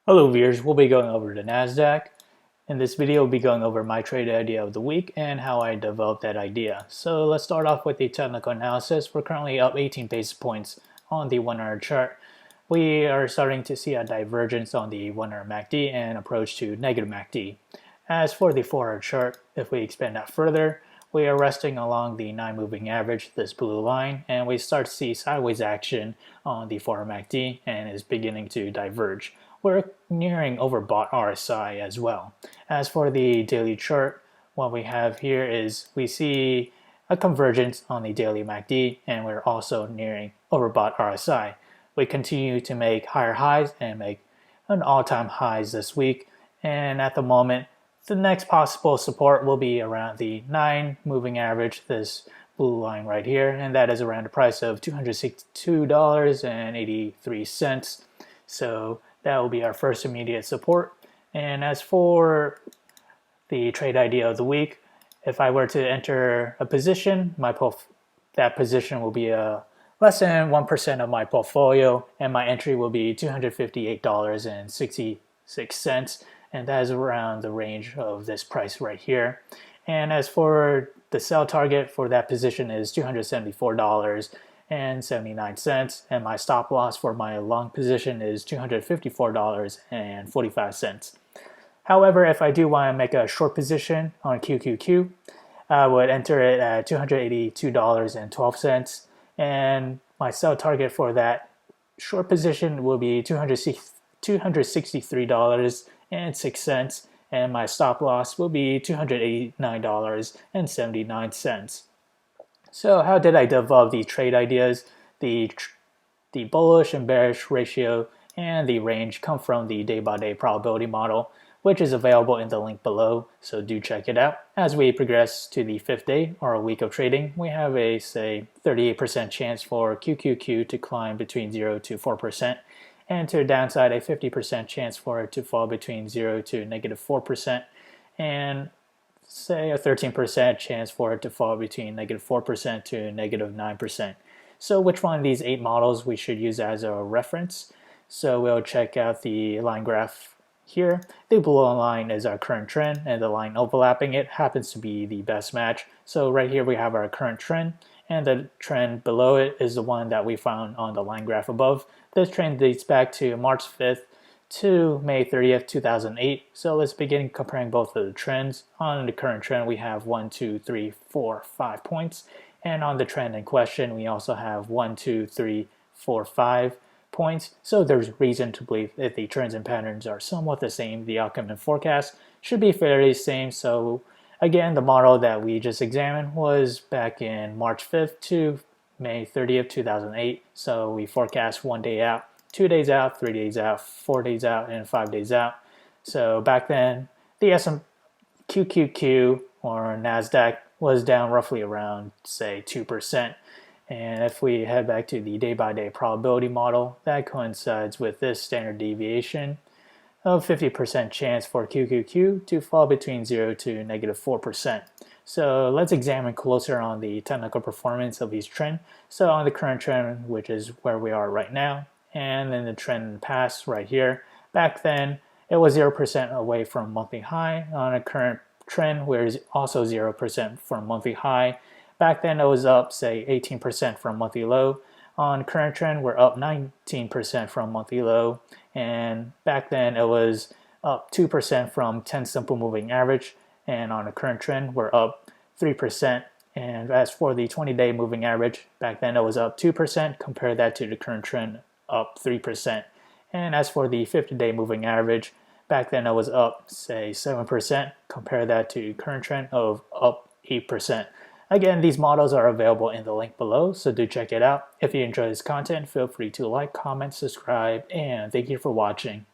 Hello viewers, we'll be going over the Nasdaq. In this video, we'll be going over my trade idea of the week and how I developed that idea. So let's start off with the technical analysis. We're currently up 18 basis points on the 1-hour chart. We are starting to see a divergence on the 1-hour MACD and approach to negative MACD. As for the 4-hour chart, if we expand that further, we are resting along the 9-moving average, this blue line, and we start to see sideways action on the 4-hour MACD and is beginning to diverge. We're nearing overbought RSI as well. As for the daily chart, what we have here is we see a convergence on the daily MACD, and we're also nearing overbought RSI. We continue to make higher highs and make an all-time highs this week, and at the moment, the next possible support will be around the 9-moving average, this blue line right here, and that is around a price of $262.83. So that will be our first immediate support. And as for the trade idea of the week, if I were to enter a position, that position will be less than 1% of my portfolio, and my entry will be $258.66, and that is around the range of this price right here. And as for the sell target for that position is $274.79, and my stop loss for my long position is $254.45. However, if I do want to make a short position on QQQ, I would enter it at $282.12, and my sell target for that short position will be $263.06, and my stop loss will be $289.79. So how did I develop the trade ideas? The bullish and bearish ratio and the range come from the day-by-day probability model, which is available in the link below, so do check it out. As we progress to the 5th day or a week of trading, we have a, say, 38% chance for QQQ to climb between 0 to 4%, and to the downside, a 50% chance for it to fall between 0 to negative 4%, and say a 13% chance for it to fall between negative 4% to negative 9%. So which one of these 8 models we should use as a reference? So we'll check out the line graph here. The blue line is our current trend, and the line overlapping it happens to be the best match. So right here we have our current trend, and the trend below it is the one that we found on the line graph above. This trend dates back to March 5th to May 30th, 2008. So let's begin comparing both of the trends. On the current trend, we have 1, 2, 3, 4, 5 points. And on the trend in question, we also have 1, 2, 3, 4, 5 points. So there's reason to believe that the trends and patterns are somewhat the same. The outcome and forecast should be fairly the same. So again, the model that we just examined was back in March 5th to May 30th, 2008. So we forecast 1 day out, 2 days out, 3 days out, 4 days out, and 5 days out. So back then, the SQQQ or Nasdaq was down roughly around, say, 2%. And if we head back to the day-by-day probability model, that coincides with this standard deviation of 50% chance for QQQ to fall between 0 to negative 4%. So let's examine closer on the technical performance of each trend. So on the current trend, which is where we are right now, and then the trend in the past right here, back then it was 0% away from monthly high. On a current trend, we're also 0% from monthly high. Back then it was up, say, 18% from monthly low. On current trend, we're up 19% from monthly low, and back then it was up 2% from 10 simple moving average, and on the current trend, we're up 3%. And as for the 20-day moving average, back then it was up 2%, compare that to the current trend, up 3%. And as for the 50-day moving average, back then it was up, say, 7%, compare that to current trend of up 8%. Again, these models are available in the link below, so do check it out. If you enjoy this content, feel free to like, comment, subscribe, and thank you for watching.